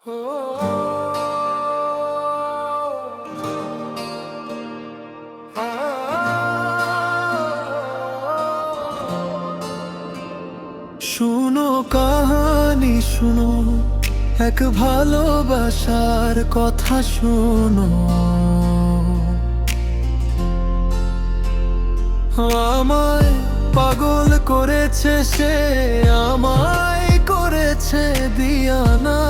শুনো কাহানি শুনো, এক ভালোবাসার কথা শুনো। আমায় পাগল করেছে সে, আমায় করেছে দিয়ানা।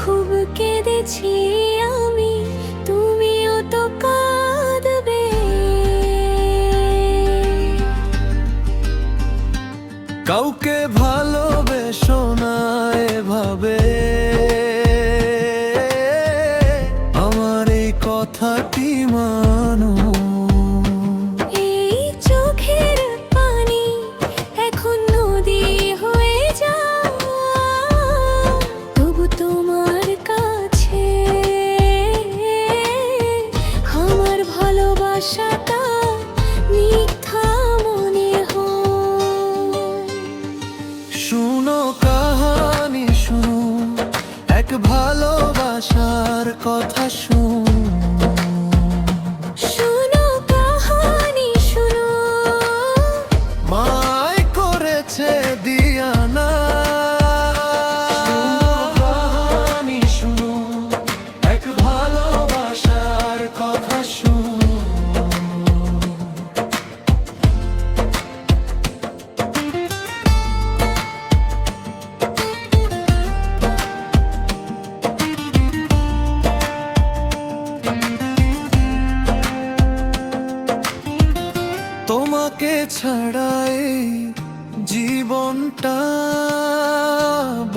খুব কেঁদেছি আমি, তুমিও তো কাঁদবে। কাউকে ভালোবেসো না এভাবে, আমার এই কথাটি মানো। এই চোখের পানি এখন নদী হয়ে যায়, তবু তোমার কাছে আমার ভালোবাসাটা মিথ্যা মনে হয়। শুনো কাহানি শুনো, এক ভালোবাসার কথা শুনো। শুনো কাহানি শুনো, মায় করেছে দিয়ানা। কাহানি শুনো, এক ভালোবাসার কথা শুনো। তোমাকে ছাড়াই জীবনটা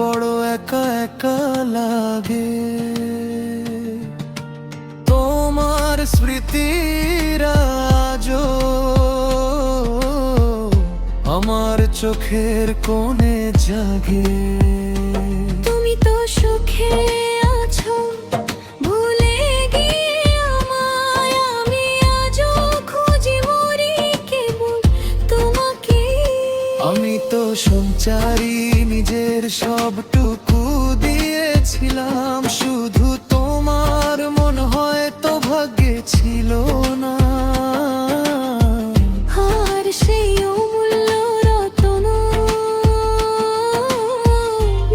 বড় একা একা লাগে। তোমার স্মৃতিরা আজও আমার চোখের কোণে জাগে। তুমি তো সুখে আছো ভুলে গিয়ে আমায়, আমি আজও খুঁজি মরি কেবল তোমাকে। আমি তো সঞ্চারী, নিজের সবটুকু দিয়েছিলাম, শুধু তোমার মন হয়তো ভাগ্যে ছিল না। আর সেই অমূল্য রত্ন,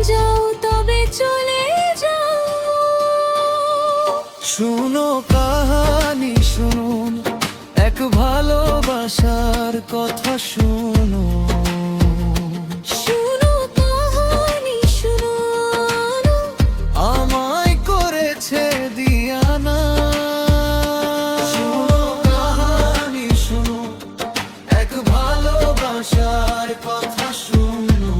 যাও তবে চলে যাও। শুনো কাহানি শুনুন, এক ভালোবাসার কথা শুনো। শুনো কাহানি শুনো, আমায় করেছে দিয়ানা। শুনো কাহানি শুনো, এক ভালোবাসার কথা শুনো।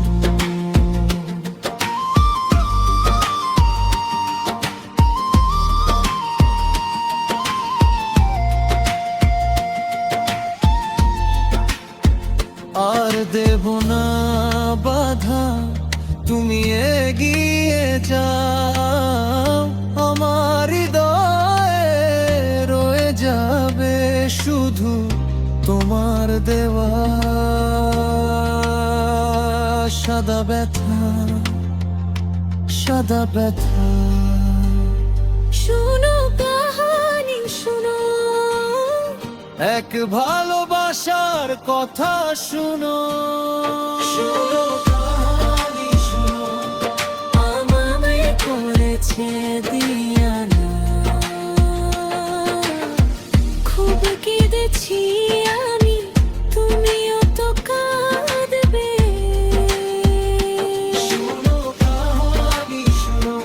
আর দেব না বাধা, তুমি এগিয়ে যাও। আমার হৃদয়ে রয়ে যাবে শুধু তোমার দেওয়া সাদা ব্যথা, সাদা ব্যথা। শুনো কাহানি শুনো, এক ভালোবাসার কথা শুনো। শুনো কাহানি শুনো, আমায় করেছে দিয়ানা। খুব কেঁদেছি আমি, তুমিও তো কাঁদবে। শুনো কাহানি শুনো,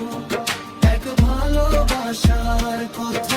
এক ভালোবাসার কথা